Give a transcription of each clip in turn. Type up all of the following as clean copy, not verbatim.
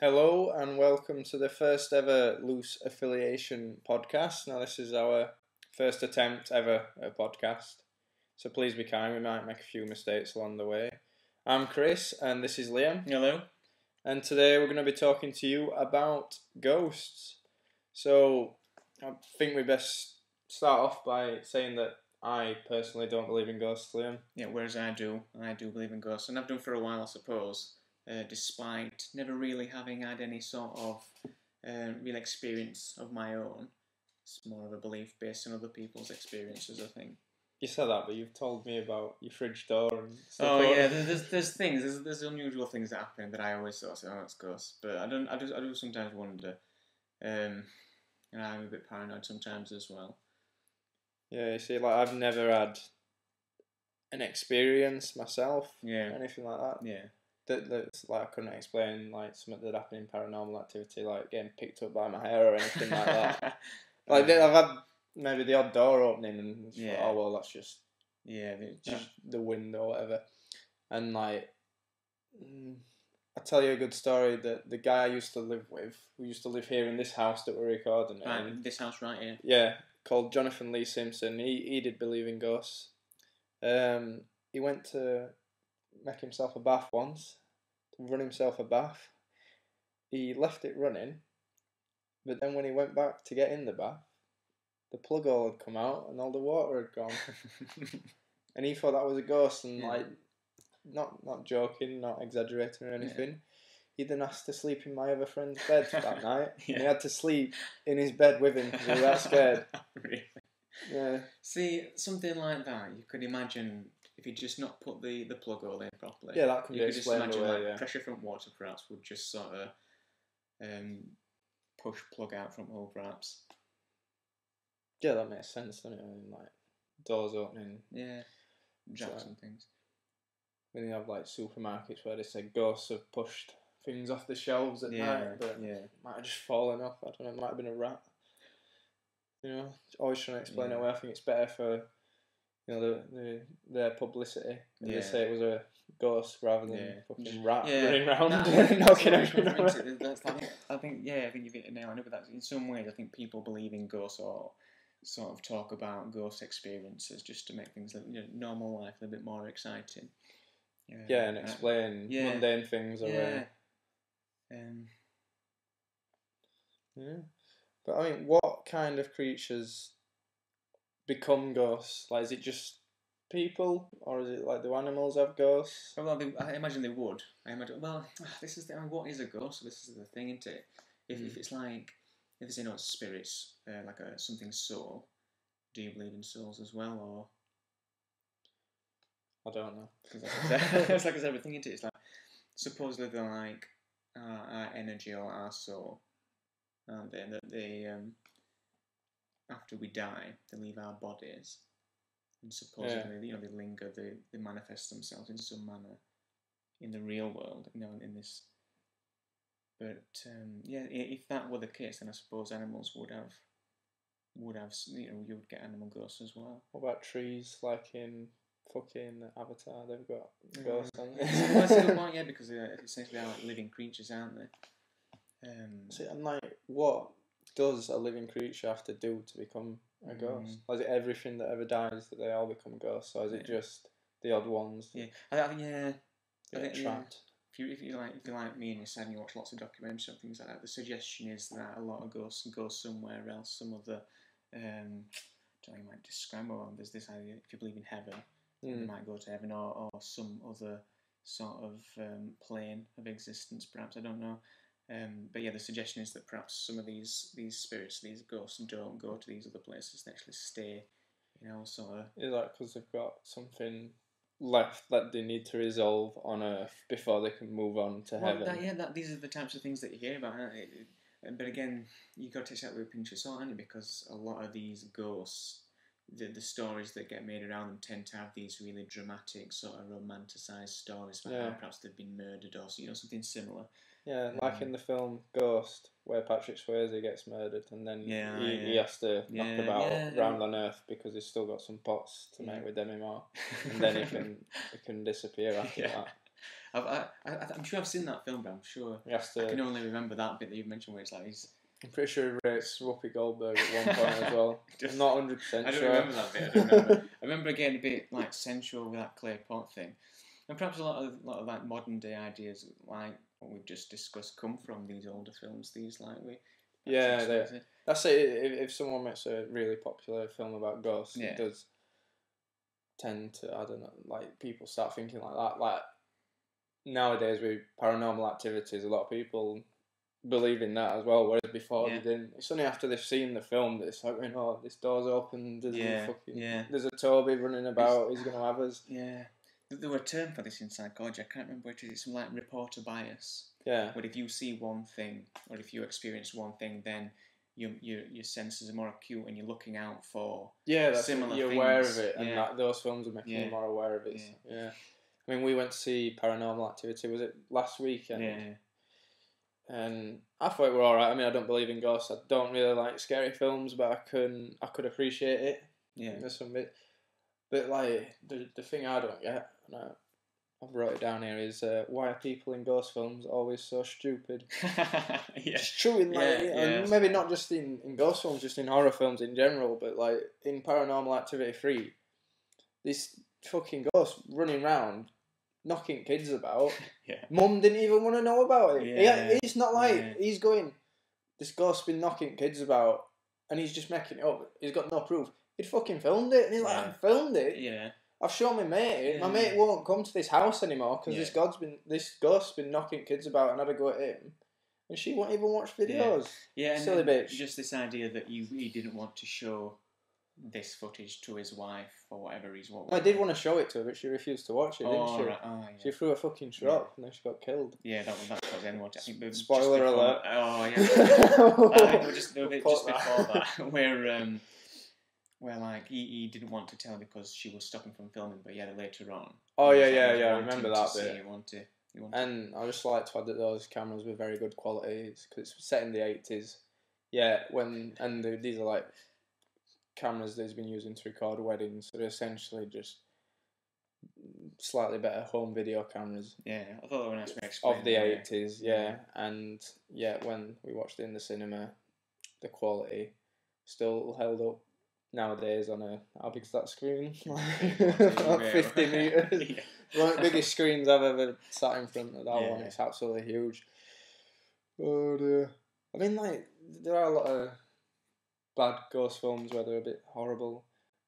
Hello and welcome to the first ever Loose Affiliation podcast. Now this is our first attempt ever at a podcast, so please be kind, we might make a few mistakes along the way. I'm Chris and this is Liam. Hello. And today we're going to be talking to you about ghosts. So I think we best start off by saying that I personally don't believe in ghosts, Liam. Yeah, whereas I do believe in ghosts, and I've done for a while, I suppose. Despite never really having had any sort of real experience of my own. It's more of a belief based on other people's experiences, I think. You said that, but you've told me about your fridge door and stuff. Oh yeah, there's things, there's unusual things that happen that I always sort of say, oh, it's ghosts. But I do sometimes wonder, and I'm a bit paranoid sometimes as well. Yeah, you see, like I've never had an experience myself, anything like that. Yeah. That's like I couldn't explain like something that happened in paranormal activity, like getting picked up by my hair or anything like that. Like I've had maybe the odd door opening and thought, oh well, that's just the wind or whatever. And like, I'll tell you a good story that the guy I used to live with, who used to live here in this house that we're recording in, this house right here. Yeah, called Jonathan Lee Simpson. He did believe in ghosts. He went to make himself a bath once, to run himself a bath. He left it running, but then when he went back to get in the bath, the plug hole had come out and all the water had gone. And he thought that was a ghost, and like, not joking, not exaggerating or anything. Yeah. He then asked to sleep in my other friend's bed that night. And he had to sleep in his bed with him because he was that scared. Really? Yeah. See, something like that, you could imagine if you just not put the plug hole in properly. Yeah, that could be explained just imagine away, like pressure from water perhaps would just sort of push plug out from hole perhaps. Yeah, that makes sense, doesn't it? I mean, like doors opening. Yeah. Jacks and things. When you have like supermarkets where they say ghosts have pushed things off the shelves at night, but it might have just fallen off. I don't know, it might have been a rat. You know, always trying to explain it away. I think it's better for, you know, their publicity. They say it was a ghost rather than fucking rat running around knocking everything over. I think you've hit the nail on it. But that's in some ways, I think people believe in ghosts or sort of talk about ghost experiences just to make things, normal life a little bit more exciting. And explain mundane things away. But I mean, what kind of creatures become ghosts? Like, is it just people, or is it like, do animals have ghosts? Well, I imagine they would. This is what is a ghost? This is the thing, isn't it? If it's like, if it's spirits, like something soul, do you believe in souls as well, or? I don't know. It's like I said, everything into it. It's like supposedly they're like our energy or our soul, aren't they? And that they after we die, they leave our bodies, and supposedly they linger, they manifest themselves in some manner in the real world, in this. But if that were the case, then I suppose animals would have you would get animal ghosts as well. What about trees, like in fucking Avatar? They've got ghosts on them. That's a good point, because essentially they're like living creatures, aren't they? See, and like, what does a living creature have to do to become a ghost? Or is it everything that ever dies that they all become ghosts, or is it just the odd ones? Yeah, I think get trapped. If you like me and you said you watch lots of documentaries and things like that, the suggestion is that a lot of ghosts go somewhere else, some other. I don't know, you might describe more. There's this idea, if you believe in heaven, you might go to heaven, or some other sort of plane of existence, perhaps. I don't know. But the suggestion is that perhaps some of these spirits, these ghosts, don't go to these other places. They actually stay, sort of. Is that because they've got something left that they need to resolve on Earth before they can move on to heaven? These are the types of things that you hear about, aren't they? But again, you've got to take that with a pinch of salt, haven't you? Because a lot of these ghosts, the stories that get made around them tend to have these really dramatic, sort of romanticised stories about how perhaps they've been murdered or something similar. Yeah, like in the film Ghost, where Patrick Swayze gets murdered and then he has to knock about round on Earth because he's still got some pots to make with Demi Moore, and then he can disappear after that. I'm sure I've seen that film, but I'm sure I can only remember that bit that you mentioned where it's like I'm pretty sure he rates Whoopi Goldberg at one point as well. I'm not 100% sure. I don't remember that bit. I don't remember. I remember getting a bit like sensual with that clay pot thing, and perhaps a lot of like modern day ideas like what we've just discussed come from these older films. These like we. That's it. If someone makes a really popular film about ghosts, it does tend to, I don't know, like people start thinking like that. Like nowadays with paranormal activities, a lot of people believe in that as well, whereas before they didn't. It's only after they've seen the film that it's like, oh, this door's open, there's a Toby running about, he's going to have us. Yeah. There were a term for this in psychology, I can't remember what it is, it's some like reporter bias. Yeah. But if you see one thing, or if you experience one thing, then your senses are more acute and you're looking out for similar you're things. Aware of it, and that those films are making you more aware of it. Yeah. I mean, we went to see Paranormal Activity, was it last weekend? Yeah. And I thought it were alright. I mean, I don't believe in ghosts. I don't really like scary films, but I could appreciate it. Yeah. There's some bit, but like the thing I don't get, and I've wrote it down here, is why are people in ghost films always so stupid? It's true in and maybe not just in ghost films, just in horror films in general, but like in Paranormal Activity 3, this fucking ghost running around knocking kids about. Mum didn't even want to know about it. It's not like he's going, this ghost's been knocking kids about and he's just making it up. He's got no proof. He'd fucking filmed it, and he's like, I filmed it. Yeah. I've shown my mate. My mate won't come to this house anymore because this ghost's been knocking kids about, and had a go at him, and she won't even watch videos. Silly bitch. Just this idea that he didn't want to show this footage to his wife for whatever reason. I did want to show it to her, but she refused to watch it, didn't she? Right. Oh, yeah. She threw a fucking shot and then she got killed. Yeah, that was anyone. I think Spoiler alert. Oh yeah. I think just before that, where like he didn't want to tell because she was stopping from filming, but later on. Oh yeah. I remember that bit. You want to. And I just like to add that those cameras were very good quality because it's set in the 80s. Yeah, these are like cameras that he's been using to record weddings, so they're essentially just slightly better home video cameras. Yeah, I thought that was nice to explain. Of the 80s, and when we watched it in the cinema, the quality still held up nowadays on how big's that screen? Like 50 metres. One of the biggest screens I've ever sat in front of that one. It's absolutely huge. Oh dear. I mean, like, there are a lot of bad ghost films where they're a bit horrible.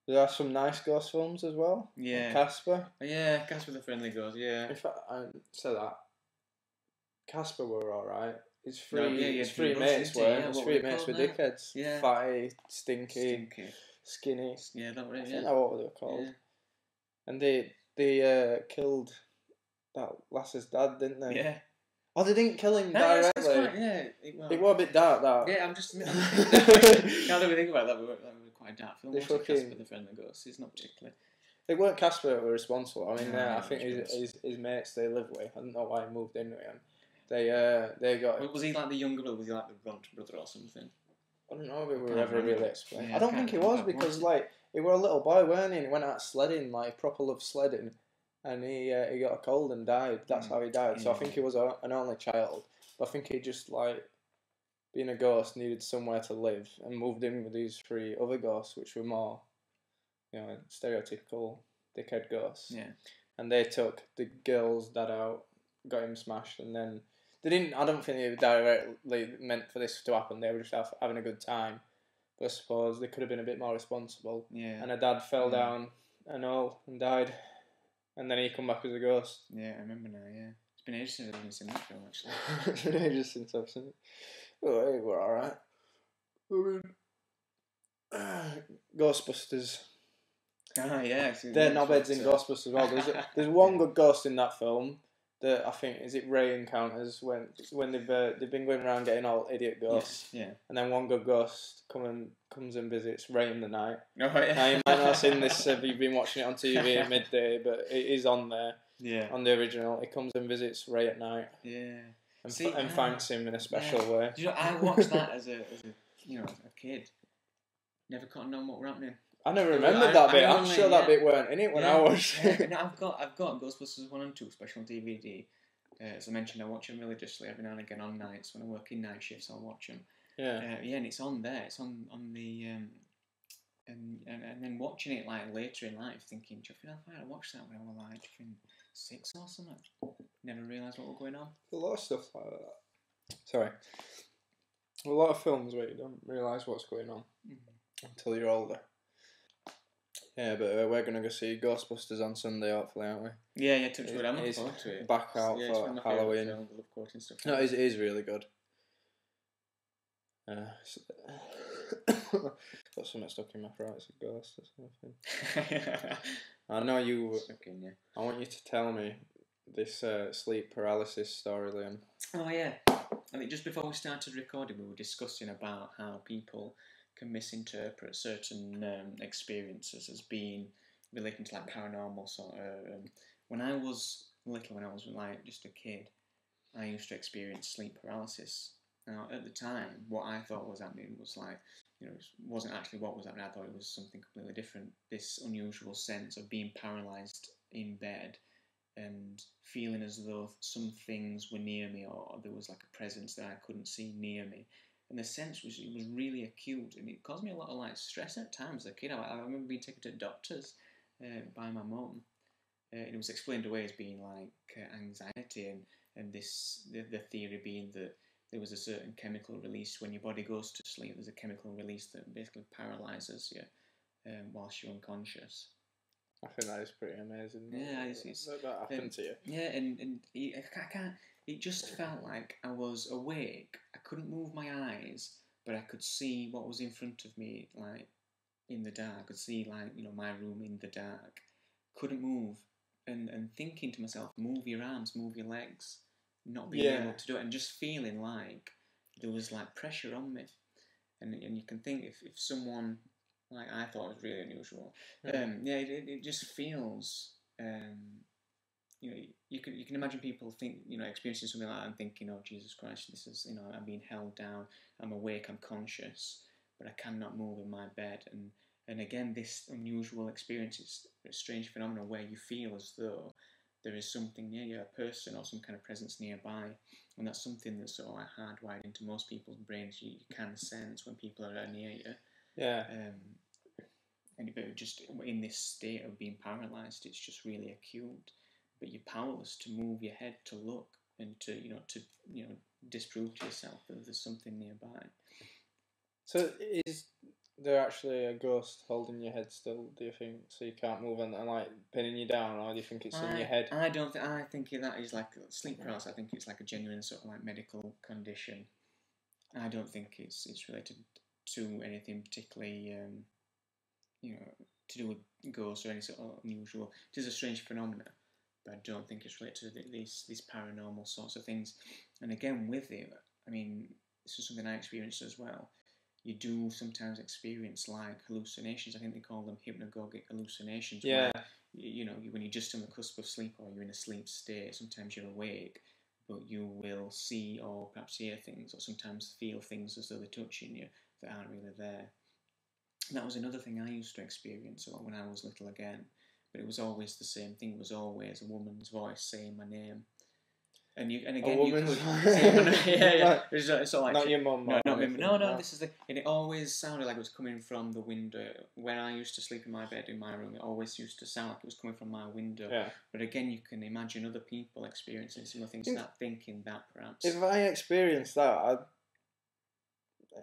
There are some nice ghost films as well. Yeah. Like Casper. Yeah, Casper the Friendly Ghost, yeah. In fact, I said that. Casper were alright. His three mates were. His three mates were dickheads. Yeah. Fatty, stinky, skinny. Yeah, that was it, I think that's what they were called. Yeah. And they killed that lass's dad, didn't they? Yeah. Oh, they didn't kill him directly. It was a bit dark, that. Yeah, I'm just... now that we think about that, we were quite a dark film. Casper the Friendly Ghost? It's not particularly... It weren't Casper that were responsible. I mean, I think his mates they lived with, I don't know why he moved in with him. They got... Was he like the younger brother? Was he like the brother or something? I don't know if we were ever really explained. I don't think he was, because like he were a little boy, weren't he? And he went out sledding, like proper love sledding, and he got a cold and died. That's how he died. So I think he was an only child. But I think he just like being a ghost needed somewhere to live and moved in with these three other ghosts, which were more, stereotypical dickhead ghosts. Yeah. And they took the girl's dad out, got him smashed, and then they didn't. I don't think they were directly meant for this to happen. They were just having a good time. But I suppose they could have been a bit more responsible. Yeah. And her dad fell down and died. And then he come back as a ghost. Yeah, I remember now, yeah. It's been ages since I've seen that film, actually. It's been ages since I've seen it. Oh, hey, we're alright. Ghostbusters. Ah, yeah. They're knobheads in Ghostbusters as well. There's one good ghost in that film that I think, is it Ray encounters when they've been going around getting all idiot ghosts. Yeah. And then one good ghost comes and visits Ray in the night. Oh, yeah. Now you might not have seen this if you've been watching it on TV at midday, but it is on there. Yeah. On the original, he comes and visits Ray at night. Yeah. And thanks him in a special way. I watched that as a kid. Never caught on what were happening. I never remembered that bit. I'm sure that bit weren't in it when I watched it. No, I've got Ghostbusters 1 and 2 special DVD. As I mentioned, I watch them religiously every now and again on nights when I work in night shifts. I'll watch them. Yeah. And it's on there. It's on the and then watching it like later in life, thinking, do you feel like I watched that when I was like 6 or something? Never realised what was going on. A lot of stuff like that. Sorry. A lot of films where you don't realise what's going on until you're older. Yeah, but we're going to go see Ghostbusters on Sunday, hopefully, aren't we? Yeah, touch wood. I'm looking forward to it. Back out for Halloween. Film, I love quoting stuff. No, it is really good. Got something stuck in my throat. It's a ghost or something. I know you. I want you to tell me this sleep paralysis story, Liam. Oh yeah. I mean, just before we started recording, we were discussing about how people can misinterpret certain experiences as being relating to like paranormal sort of. When I was little, when I was like just a kid, I used to experience sleep paralysis. Now, at the time, what I thought was happening was like, it wasn't actually what was happening. I thought it was something completely different. This unusual sense of being paralysed in bed and feeling as though some things were near me, or there was like a presence that I couldn't see near me. And the sense was really acute, and it caused me a lot of like stress at times as a kid. I remember being taken to doctors by my mum. It was explained away as being like anxiety, and the theory being that there was a certain chemical release when your body goes to sleep. There's a chemical release that basically paralyses you whilst you're unconscious. I think that is pretty amazing. Yeah, that happened to you. Yeah, and I can't. It just felt like I was awake. I couldn't move my eyes, but I could see what was in front of me, like in the dark. I could see like my room in the dark. Couldn't move, and thinking to myself, move your arms, move your legs, not being able to do it, and just feeling like there was like pressure on me, and you can think if someone like I thought it was really unusual. It just feels. You can imagine people experiencing something like that and thinking, oh Jesus Christ, this is I'm being held down, I'm awake, I'm conscious, but I cannot move in my bed. And again, this unusual experience is a strange phenomenon where you feel as though there is something near you, a person or some kind of presence nearby, and that's something that's sort of like hardwired into most people's brains. You can sense when people are near you. Yeah. And just in this state of being paralysed, it's just really acute. But you're powerless to move your head to look and to disprove to yourself that there's something nearby. So is there actually a ghost holding your head still? Do you think so you can't move and like pinning you down, or do you think it's in your head? I don't think. I think that is like sleep paralysis. I think it's like a genuine sort of like medical condition. I don't think it's related to anything particularly to do with ghosts or any sort of unusual. It is a strange phenomenon, but I don't think it's related to these paranormal sorts of things. And again, with it, I mean, this is something I experienced as well. You do sometimes experience like hallucinations. I think they call them hypnagogic hallucinations. Yeah. Where, when you're just on the cusp of sleep or you're in a sleep state, sometimes you're awake, but you will see or perhaps hear things, or sometimes feel things as though they're touching you that aren't really there. And that was another thing I used to experience when I was little again. But it was always the same thing. It was always a woman's voice saying my name. And again, you could say my name. Yeah. It's sort of like, not your mum. No, not me. No. This is and it always sounded like it was coming from the window. When I used to sleep in my bed in my room, it always used to sound like it was coming from my window. Yeah. But again, you can imagine other people experiencing similar things, start thinking that perhaps. If I experienced that,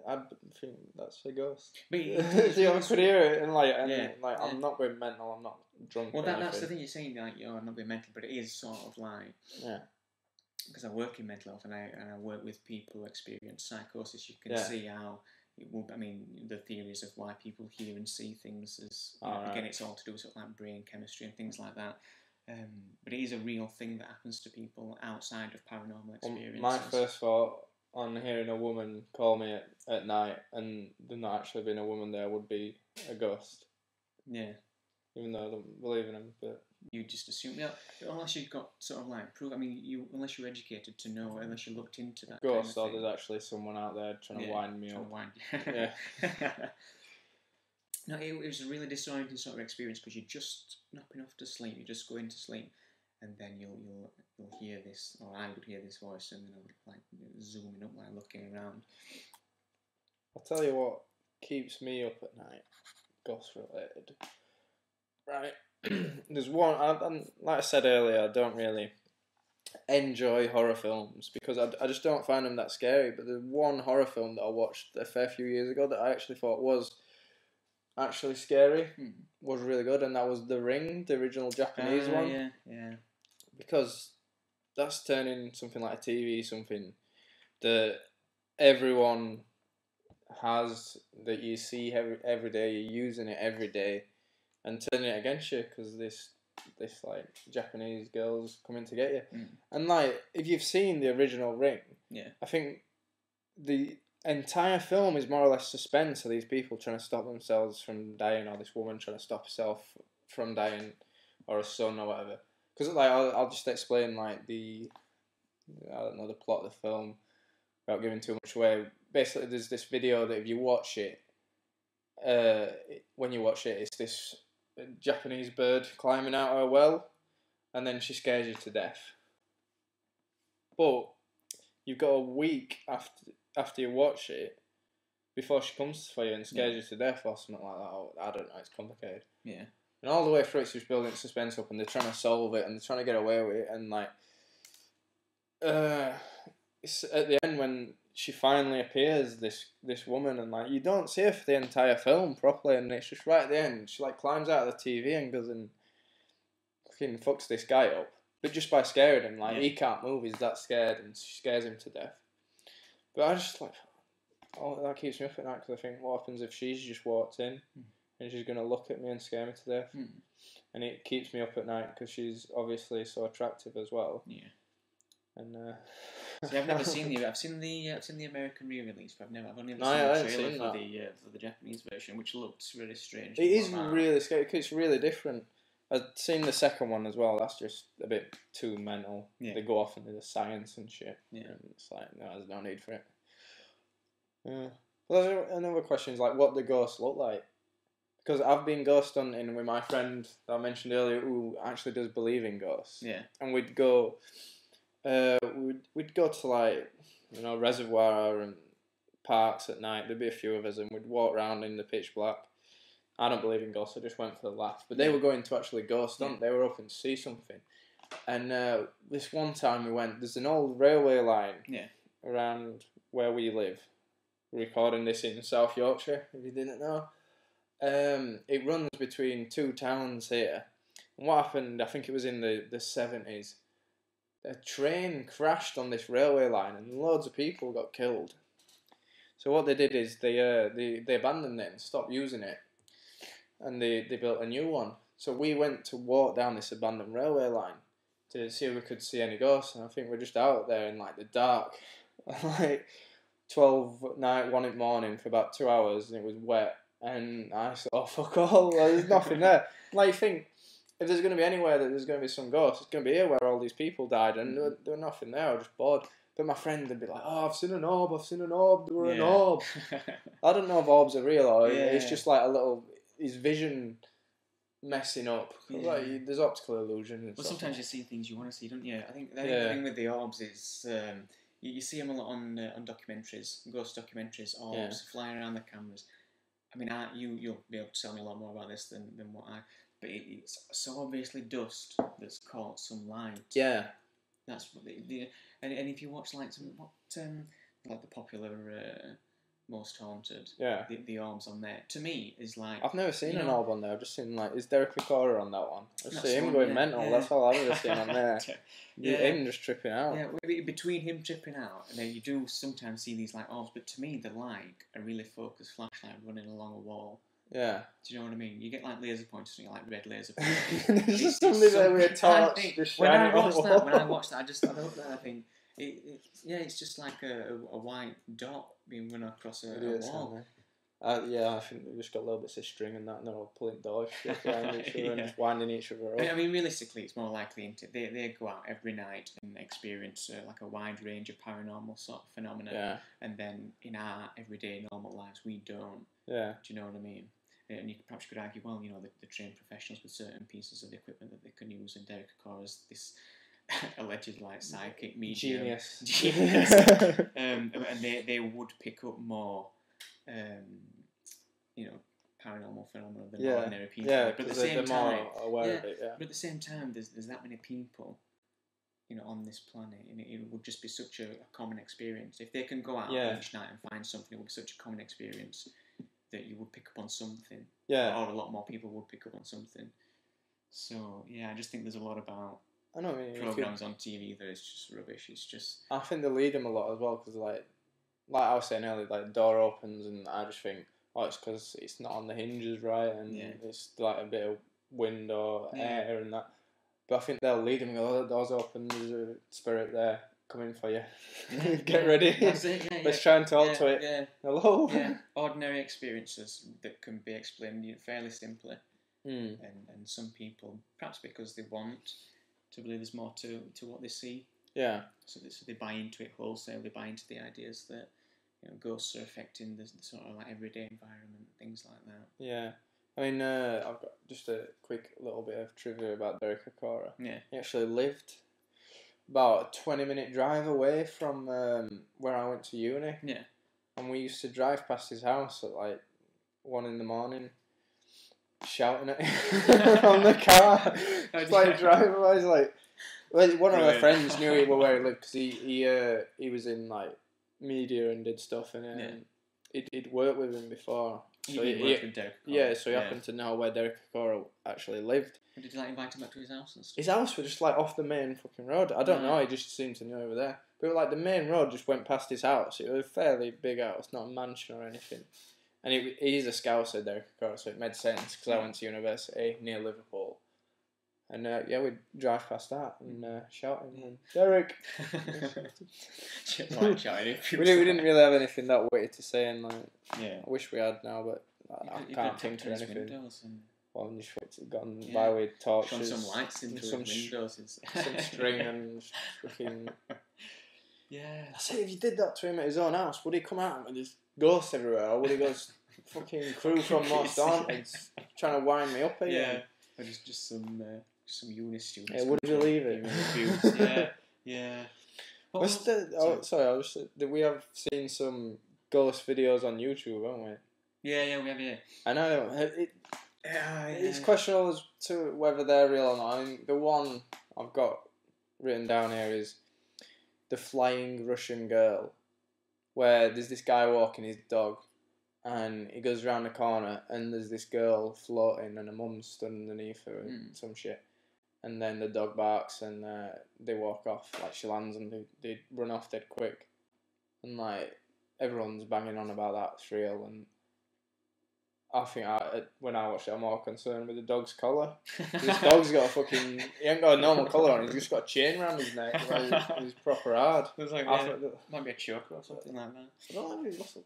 I think that's a ghost. But I could hear it and I'm not going mental. I'm not drunk. Well, that's the thing you're saying. Like, I'm not going mental, but it is sort of like because I work in mental health and I work with people who experience psychosis. You can see how it will. I mean, the theories of why people hear and see things is again, it's all to do with sort of like brain chemistry and things like that. But it is a real thing that happens to people outside of paranormal experiences. My first thought on hearing a woman call me at night and there not actually being a woman there would be a ghost. Yeah. Even though I don't believe in them, but you just assume, unless you've got sort of like proof. I mean, unless you're educated to know, unless you looked into that. Ghost, or there's actually someone out there trying to wind me up. Yeah. No, it was a really disorienting sort of experience because you're just napping off to sleep. You just go into sleep, and then you'll hear this, or I would hear this voice, and then I would like zooming up, like looking around. I'll tell you what keeps me up at night, ghost related. Right, there's one. Like I said earlier, I don't really enjoy horror films because I just don't find them that scary. But there's one horror film that I watched a fair few years ago that I actually thought was actually scary, was really good, and that was The Ring, the original Japanese one. Yeah. Because that's turning something like a TV, something that everyone has, that you see every day, you're using it every day, and turning it against you because this like Japanese girls coming to get you. And like, if you've seen the original Ring, I think the entire film is more or less suspense of these people trying to stop themselves from dying, or this woman trying to stop herself from dying, or a son or whatever. Because like, I'll just explain like the plot of the film without giving too much away. Basically, there's this video that if you watch it, when you watch it, it's this Japanese bird climbing out of a well, and then she scares you to death. But you've got a week after you watch it before she comes for you and scares you to death or something like that. I don't know, it's complicated. Yeah. And all the way through it's just building suspense up, and they're trying to solve it, and they're trying to get away with it, and like, it's at the end when she finally appears, this woman, and like, you don't see her for the entire film properly, and it's just right at the end, she like climbs out of the TV and goes and fucking fucks this guy up, but just by scaring him, like, he can't move, he's that scared, and she scares him to death. But I just like, oh, that keeps me up at night, because I think, what happens if she's just walked in and she's gonna look at me and scare me to death? And it keeps me up at night because she's obviously so attractive as well. Yeah. And see, I've never seen the. I've seen the American re-release, but I've only ever seen the trailer for the Japanese version, which looks really strange. It is really scary because it's really different. I've seen the second one as well. That's just a bit too mental. Yeah. They go off into the science and shit. Yeah. And it's like, no, there's no need for it. Yeah. Well, another question is like, what the ghosts look like. Because I've been ghost hunting with my friend that I mentioned earlier, who actually does believe in ghosts. Yeah. And we'd go, we'd go to like, you know, reservoir and parks at night. There'd be a few of us, and we'd walk around in the pitch black. I don't believe in ghosts. I just went for the laugh. But they were going to actually ghost hunt. They were hoping to see something. And this one time we went. There's an old railway line around where we live. We're recording this in South Yorkshire, if you didn't know. It runs between two towns here. And what happened, I think it was in the 70s, a train crashed on this railway line and loads of people got killed. So what they did is they abandoned it and stopped using it. And they built a new one. So we went to walk down this abandoned railway line to see if we could see any ghosts. And I think we're just out there in like the dark, like 12 at night, 1 in the morning for about 2 hours, and it was wet. And I saw, fuck all, there's nothing there. Like, you think, if there's going to be anywhere that there's going to be some ghosts, it's going to be here where all these people died, and there were nothing there. I was just bored. But my friend would be like, oh, I've seen an orb, there were an orb. I don't know if orbs are real, or it's just like a little, his vision messing up. Like, there's optical illusion. Well, sometimes you see things you want to see, don't you? I think the thing with the orbs is, you see them a lot on documentaries, ghost documentaries, orbs flying around the cameras. I mean, you'll be able to tell me a lot more about this than what I. But it's so obviously dust that's caught some light. Yeah. That's what and if you watch like like the popular Most Haunted, the orbs on there, to me is like, I've never seen an orb on there. I've just seen like, is Derek Recorder on that one? I just see him going mental. That's all I've ever seen on there. Him just tripping out. Yeah, between him tripping out, and then you do sometimes see these like orbs, but to me they're like a really focused flashlight running along a wall. Yeah. Do you know what I mean? You get like laser pointers, and you like red laser pointers. There's just something there with a torch. When I watch that, I look at that, I think, it's just like a white dot being run across a wall. I think they've just got little bits of string and that, and they're all pulling doors around each other and just winding each other up. I mean, realistically, it's more likely they go out every night and experience like a wide range of paranormal sort of phenomena, and then in our everyday normal lives, we don't. Yeah. Do you know what I mean? and you perhaps could argue, well, they're trained professionals with certain pieces of equipment that they can use, and Derek Acorah's this alleged like psychic medium genius. And they would pick up more, paranormal phenomena than ordinary people. Yeah, but at the same time, more aware of it. Yeah. But at the same time, there's that many people, on this planet, and it would just be such a common experience. If they can go out each night and find something, it would be such a common experience that you would pick up on something. Yeah. Or a lot more people would pick up on something. So I just think there's a lot about programs on TV that is just rubbish. It's just. I think they lead them a lot as well, because like I was saying earlier, like the door opens and I just think, it's because it's not on the hinges right, and it's like a bit of wind or air and that. But I think they'll lead them and go, the door's open, there's a spirit there coming for you. Get ready. That's it, Let's try and talk to it. Yeah. Hello. Yeah. Ordinary experiences that can be explained fairly simply. And some people, perhaps because they want to believe there's more to what they see. Yeah. So they buy into it wholesale. They buy into the ideas that ghosts are affecting the sort of like everyday environment, things like that. Yeah. I mean, I've got just a quick little bit of trivia about Derek Acorah. Yeah. He actually lived about a 20-minute drive away from where I went to uni. Yeah. And we used to drive past his house at like 1 a.m, shouting at him from the car. It's like driving by. He's like, one of our friends knew where he lived, because he was in like media and did stuff, and he'd worked with him before. So he worked with Derek Acorah. Yeah, so he happened to know where Derek Acorah actually lived. Did you invite him back to his house and stuff? His house was just like off the main fucking road. I don't know, he just seemed to know over there. But like the main road just went past his house. It was a fairly big house, not a mansion or anything. And he's a Scouser, Derek Acorah, so it made sense, because I went to university near Liverpool. And we'd drive past that and shout at him, Derek! We didn't really have anything that witty to say, and I wish we had now, but I can't think of anything. Well, I'm just gone by with torches. Some lights into some windows. Some string and fucking... Yeah. I say, if you did that to him at his own house, would he come out with his ghosts everywhere, or would he go fucking crew from Most Haunted trying to wind me up again? Yeah. Or just some uni students. Yeah, would you believe it? Yeah. We have seen some ghost videos on YouTube, haven't we? Yeah, we have, yeah. I know. It's questionable as to whether they're real or not. I mean, the one I've got written down here is the flying Russian girl, where there's this guy walking his dog, and he goes around the corner, and there's this girl floating, and her mum's stood underneath her and some shit. And then the dog barks, and they walk off. Like, she lands, and they run off dead quick. And like, everyone's banging on about that's real. And I think when I watched it, I'm more concerned with the dog's collar. This dog's got he ain't got a normal collar on. He's just got a chain around his neck. Like, he's proper hard. It's like, might be a choker or something like that. I don't know. It's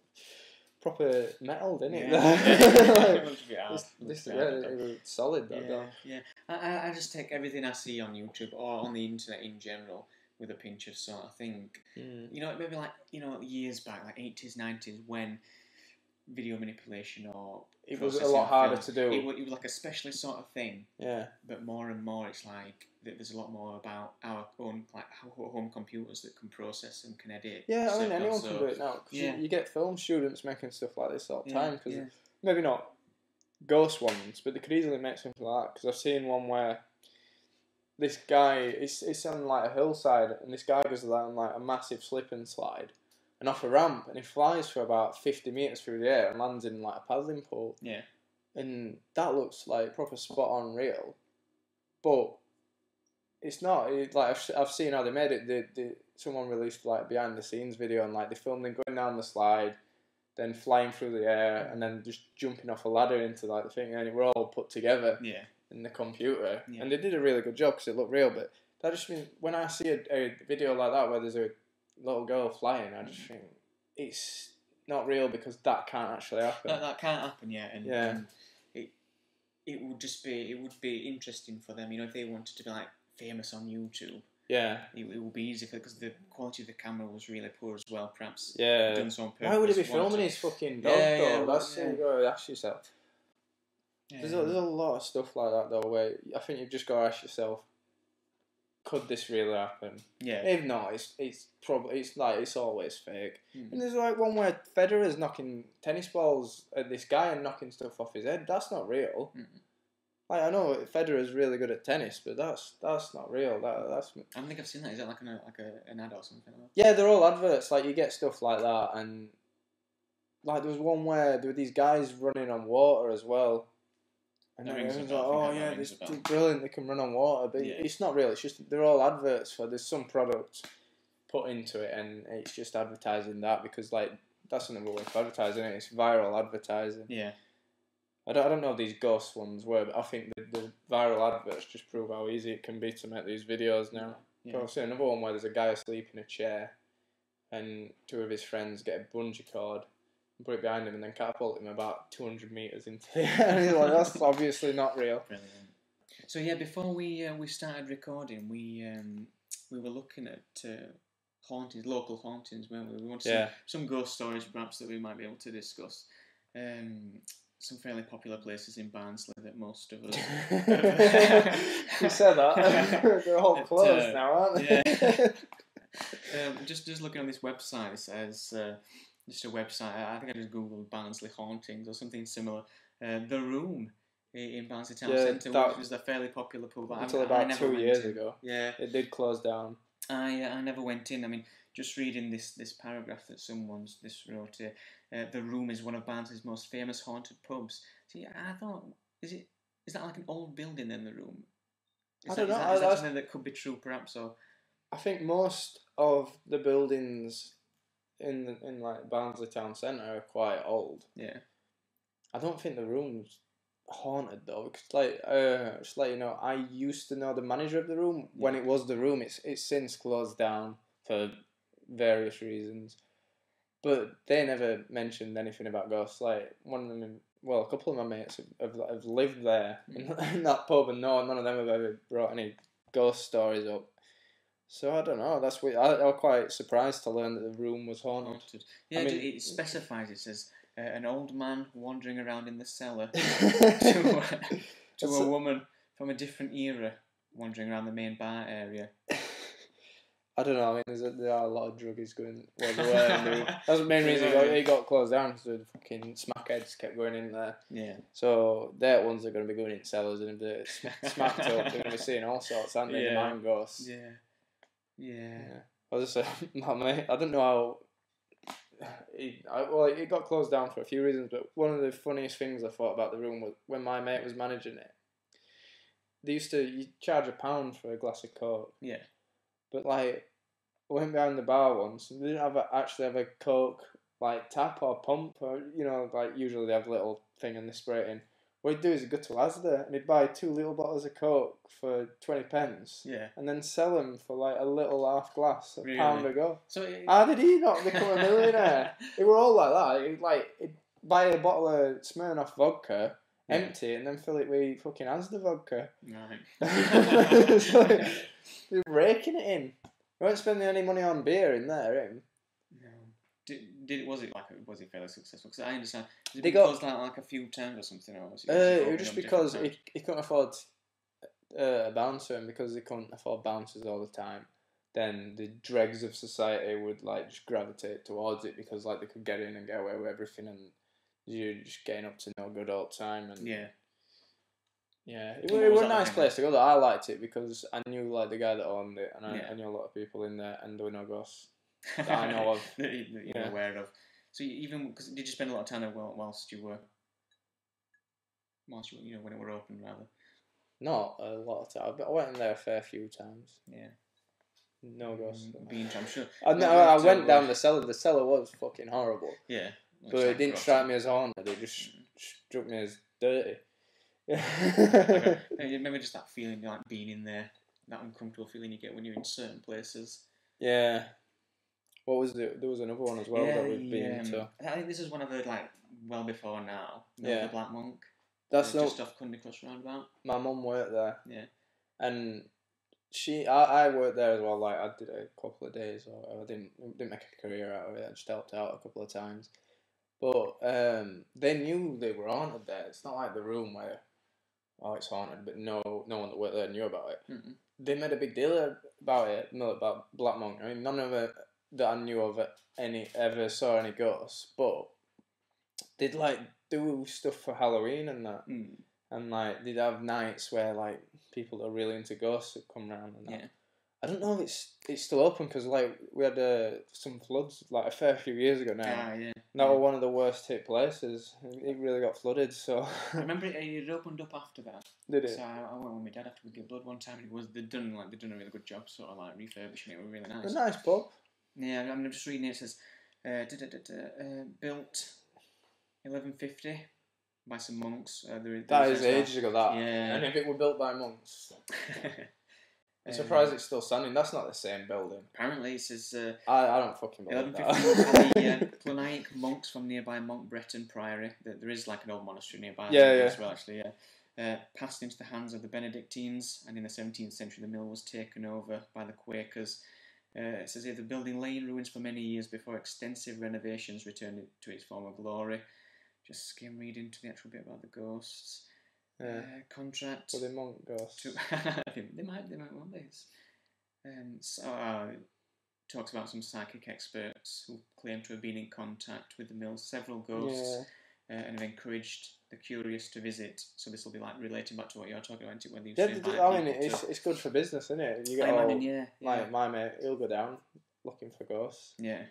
proper metal, didn't it? It was solid, that dog. Yeah. I just take everything I see on YouTube or on the internet in general with a pinch of salt. I think, maybe like, years back, like 80s, 90s, when video manipulation or it was a lot harder to do. It was like a specialist sort of thing. Yeah. But more and more, it's like there's a lot more about our own home computers that can process and can edit. Yeah, I mean anyone can do it now. Cause you get film students making stuff like this all the time. Cause maybe not ghost ones, but they could easily make something like that. Because I've seen one where this guy, it's on like a hillside, and this guy goes down like a massive slip and slide. And off a ramp, and he flies for about 50 metres through the air and lands in like a paddling pool. Yeah. And that looks like proper spot on real. But it's not. I've seen how they made it. Someone released like behind the scenes video, and like they filmed them going down the slide, then flying through the air, and then just jumping off a ladder into like the thing, and it were all put together in the computer. Yeah. And they did a really good job because it looked real. But that just means when I see a video like that where there's a little girl flying, I just think it's not real because that can't actually happen. That can't happen yet, and it would be interesting for them, if they wanted to be like famous on YouTube. Yeah, it would be easy because the quality of the camera was really poor as well. Perhaps done so on purpose. Why would he be filming his fucking dog though? That's you got to ask yourself. There's a lot of stuff like that though, where I think you've just got to ask yourself, could this really happen? Yeah. If not, it's probably it's always fake. And there's like one where Federer's knocking tennis balls at this guy and knocking stuff off his head. That's not real. Like, I know Federer's really good at tennis, but that's not real. That's. I don't think I've seen that. Is that like an ad or something? Yeah, they're all adverts. Like, you get stuff like that, and like there was one where there were these guys running on water as well. And everyone's like, oh yeah, this is brilliant, they can run on water. But it's not real, it's just, they're all adverts for, there's some product put into it and it's just advertising that because, like, that's another way of advertising it, it's viral advertising. Yeah. I don't know if these ghost ones were, but I think the viral adverts just prove how easy it can be to make these videos now. Yeah. I've seen another one where there's a guy asleep in a chair and two of his friends get a bungee cord and put it behind him and then catapult him about 200 metres into the air. And he's like, that's obviously not real. Brilliant. So yeah, before we started recording, we were looking at hauntings, local hauntings, weren't we? We wanted some ghost stories perhaps that we might be able to discuss. Some fairly popular places in Barnsley that most of us... You said that. They're all closed now, aren't they? Yeah. Just looking on this website, it says... just a website, I think I just googled Barnsley hauntings or something similar. The Room in Barnsley Town Centre, which was a fairly popular pub. Until about 2 years ago. Yeah. It did close down. I never went in. I mean, just reading this paragraph that someone's wrote here, The Room is one of Barnsley's most famous haunted pubs. See, I thought, is that like an old building then, The Room? I don't know. Is that something that could be true perhaps? Or I think most of the buildings in like Barnsley Town Centre are quite old. Yeah. I don't think The Room's haunted though, because like just let you know, I used to know the manager of The Room when it was The Room. It's since closed down for various reasons, but they never mentioned anything about ghosts. Like one of them, well, a couple of my mates have lived there in that pub, and none of them have ever brought any ghost stories up. So I don't know. That's weird. I was quite surprised to learn that The Room was haunted. Yeah, I mean, it specifies. It says an old man wandering around in the cellar to a woman from a different era wandering around the main bar area. I don't know. I mean, there are a lot of druggies going. That's the main reason it got closed down, because the fucking smackheads kept going in there. Yeah. So their ones are going to be going in cellars, and if they're smacked up, they're going to be seeing all sorts, aren't they? The mind ghosts. Yeah. Yeah. I was just my mate. I don't know how. It got closed down for a few reasons, but one of the funniest things I thought about The Room was when my mate was managing it. They used to charge £1 for a glass of Coke. Yeah. But like, I went behind the bar once and they didn't actually have a Coke like tap or pump, or like usually they have a little thing and they spray it in. What he'd do is he'd go to Asda and he'd buy 2 little bottles of Coke for 20p. Yeah. And then sell them for like a little half glass, £1 a go. So how did he not become a millionaire? They were all like that. He'd buy a bottle of Smirnoff vodka, empty it, and then fill it with fucking Asda vodka. Right. So they're raking it in. They weren't spending any money on beer in there, No. Was it fairly successful? Because I understand they got like a few times or something. Or was it was just because he couldn't afford a bouncer, and because they couldn't afford bouncers all the time, then the dregs of society would like just gravitate towards it because like they could get in and get away with everything, and you're just getting up to no good all the time. And it was a nice place to go. Though. I liked it because I knew like the guy that owned it, and I knew a lot of people in there, and there were no ghosts that I know of. that you're aware of. So because did you spend a lot of time there whilst you were when it were open rather? Not a lot of time, but I went in there a fair few times. Yeah. No ghosts. I'm sure. I went down the cellar. The cellar was fucking horrible. Yeah. But it didn't strike me as haunted. It just struck me as dirty. Okay. Maybe just that feeling like being in there, that uncomfortable feeling you get when you're in certain places. Yeah. What was there was another one as well that we've been to. I think this is one I've heard like well before now. The Black Monk. That's just off Cundy Cross roundabout. My mum worked there. Yeah. And I worked there as well. Like I did a couple of days, or I didn't make a career out of it. I just helped out a couple of times. But they knew they were haunted there. It's not like the room where, oh, it's haunted, but no one that worked there knew about it. Mm-mm. They made a big deal about it, no, about Black Monk. I mean, none of it that I knew of ever saw any ghosts, but they'd like do stuff for Halloween and that. Mm. And like they'd have nights where like people that are really into ghosts would come round and that. Yeah. I don't know if it's still open because like we had some floods like a fair few years ago now. Yeah. That was one of the worst hit places. It really got flooded. So I remember it opened up after that. did it? So I went with my dad after we gave blood one time, and they'd done a really good job, sort of like refurbishing it. It was really nice. A nice pub. Yeah, I'm just reading it. It says built 1150 by some monks. That is ages ago. That. Yeah. And if it were built by monks. I'm surprised it's still standing. That's not the same building. Apparently, it says I don't fucking believe that. 1150 the Cluniac monks from nearby Monk Breton Priory. There is like an old monastery nearby as well, actually. Yeah, passed into the hands of the Benedictines, and in the 17th century, the mill was taken over by the Quakers. It says here the building lay in ruins for many years before extensive renovations returned it to its former glory. Just skim read into the actual bit about the ghosts. Contract. Were they monk ghosts? They might want this. Talks about some psychic experts who claim to have been in contact with the mill's several ghosts and have encouraged the curious to visit. So this will be like relating back to what you're talking about, whether you it's good for business, isn't it? You get like my mate, he'll go down looking for ghosts. Yeah.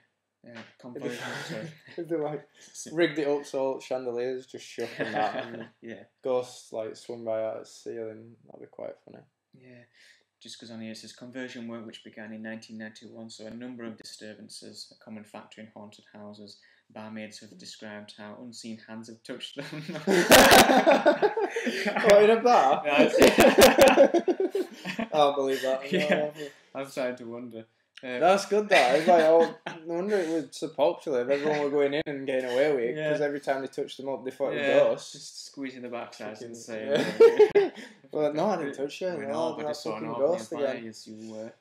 Conversion. If they like rigged it up so chandeliers just shook and that, and ghosts like swung by out of the ceiling. That'd be quite funny. Yeah, just because on here it says conversion work which began in 1991. So a number of disturbances, a common factor in haunted houses. Barmaids have described how unseen hands have touched them. What, in a bar? I don't believe that. Yeah, I'm starting to wonder. That's good. That it's like, no wonder it was so popular. If everyone were going in and getting away with it, because every time they touched them up, they thought it was ghosts. Just squeezing the backsides and saying, "Well, no, I didn't touch you. No, but I saw an ghost again." Yes, you were.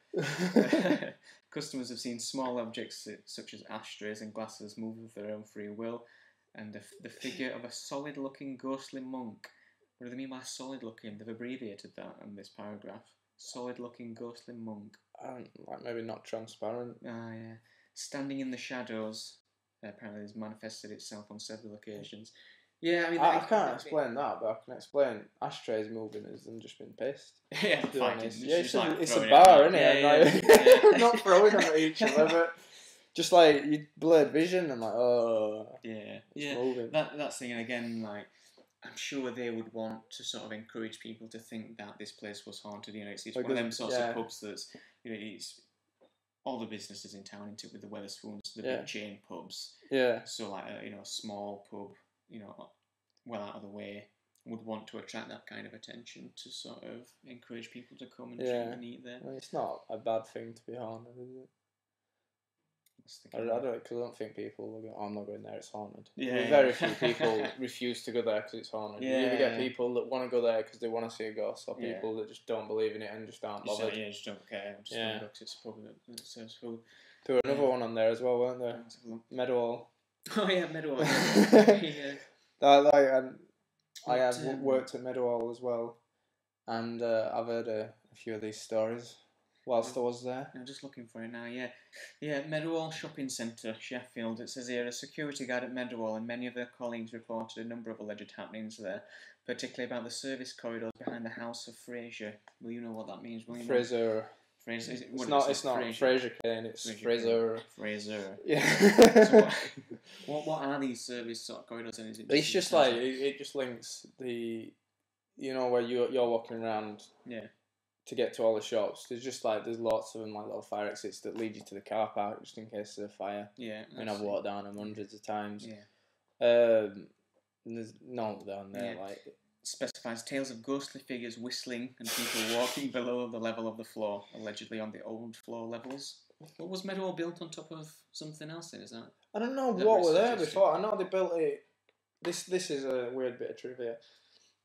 Customers have seen small objects such as ashtrays and glasses move of their own free will, and the figure of a solid-looking ghostly monk. What do they mean by solid-looking? They've abbreviated that in this paragraph. Solid-looking ghostly monk. Like maybe not transparent. Yeah. Standing in the shadows, apparently has manifested itself on several occasions. Yeah, I mean, I can't explain that, but I can explain ashtrays moving as them just been pissed. Yeah, it's a bar, isn't it? Yeah. Not throwing them at each other, but just like you blurred vision and like, it's moving. That's thing, and again, like, I'm sure they would want to sort of encourage people to think that this place was haunted. You know, it's one of them sorts of pubs that's, you know, it's all the businesses in town into with the Wetherspoons, the big chain pubs. Yeah. So like a small pub, well out of the way, would want to attract that kind of attention to sort of encourage people to come and drink and eat there. Well, it's not a bad thing to be haunted, is it? I don't think people will go, I'm not going there, it's haunted. Very few people refuse to go there because it's haunted. You either get people that want to go there because they want to see a ghost, or people that just don't believe in it and just aren't bothered. Just don't care. Just don't go because it's a pub that serves food. There were another one on there as well, weren't there? Meadowhall. Oh yeah, Meadowhall. I have worked at Meadowhall as well, and I've heard a few of these stories whilst I was there. I'm just looking for it now, Yeah, Meadowhall Shopping Centre, Sheffield. It says here, a security guard at Meadowhall and many of their colleagues reported a number of alleged happenings there, particularly about the service corridors behind the House of Fraser. Will you know what that means? Fraser. It's not Fraser Kane, it's Fraser. Fraser. Yeah. So what are these service sort of corridors? And it's just like, it just links the, where you're walking around. Yeah. To get to all the shops, there's lots of them, like little fire exits that lead you to the car park just in case there's a fire. Yeah. And I've walked down them hundreds of times. Yeah. There's none down there. Like specifies tales of ghostly figures whistling and people walking below the level of the floor, allegedly on the old floor levels. What was Meadowhall built on top of something else? Then is that? I don't know what were there before. I know they built it. This is a weird bit of trivia.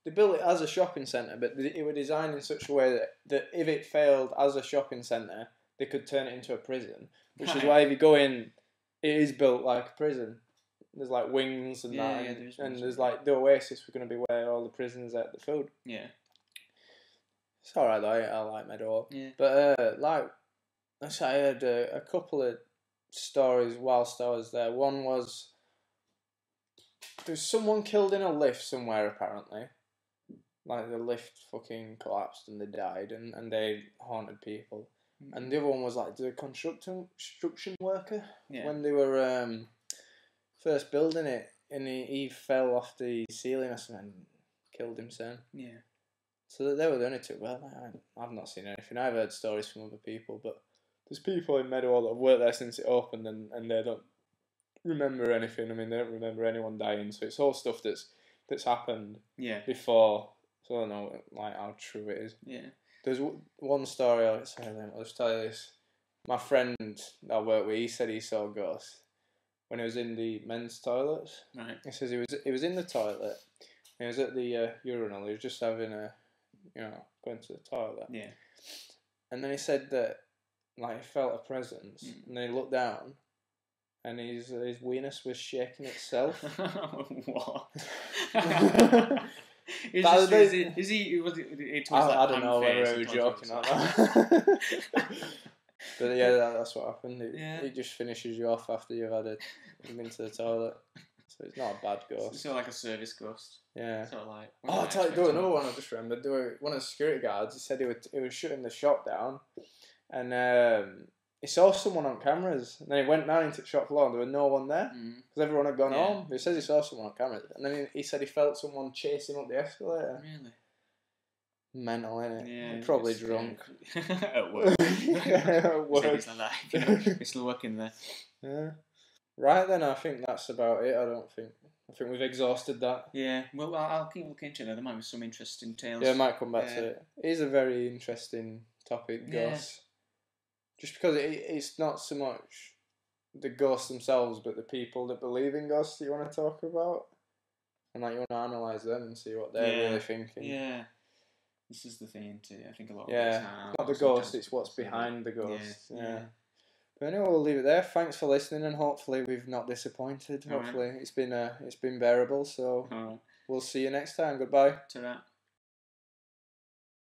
They built it as a shopping centre, but it was designed in such a way that if it failed as a shopping centre, they could turn it into a prison. Which is why if you go in, it is built like a prison. there's like wings and Yeah, that, yeah, and, there is and wings, there's yeah. like the oasis were going to be where all the prisoners ate the food. Yeah. It's alright though. I like Meadowhall. Yeah. But like I heard a couple of stories whilst I was there. One was there's someone killed in a lift somewhere apparently. Like the lift fucking collapsed and they died, and they haunted people. And the other one was like the construction worker when they were first building it, and he fell off the ceiling or something and killed himself. Yeah. So they were the only two. Well, I've not seen anything. I've heard stories from other people, but there's people in Meadowhall that have worked there since it opened, and they don't remember anything. I mean, they don't remember anyone dying. So it's all stuff that's happened before. So I don't know like how true it is. Yeah. There's one story. I'll just tell you this. My friend that I work with, he said he saw ghosts when he was in the men's toilets. Right. He says he was in the toilet. He was at the urinal. He was just having going to the toilet. Yeah. And then he said that like he felt a presence, and then he looked down, and his weenus was shaking itself. What? I don't know whether he was joking or not. But yeah, that's what happened. It just finishes you off after you've been to the toilet. So it's not a bad ghost. It's sort of like a service ghost. Yeah. Sort of like. I'll tell you another one I just remembered. One of the security guards, he said he was shutting the shop down, and he saw someone on cameras. And then he went down into the shop floor, and there was no one there because everyone had gone home. He says he saw someone on cameras, and then he said he felt someone chasing up the escalator. Really? Mental, innit? Yeah. Probably drunk. At work. At work. It's like that. You're still working there. Yeah. Right then, I think that's about it. I think we've exhausted that. Yeah. Well, I'll keep looking into it. There might be some interesting tales. Yeah, I might come back to it. It is a very interesting topic, ghosts. Just because it's not so much the ghosts themselves, but the people that believe in ghosts that you want to talk about. And like you want to analyse them and see what they're really thinking. Yeah. This is the thing too. I think a lot of it's not the ghost, it's what's behind the ghost. Yeah. But anyway, we'll leave it there. Thanks for listening, and hopefully we've not disappointed. Hopefully it's been bearable. So we'll see you next time. Goodbye. Ta-ra.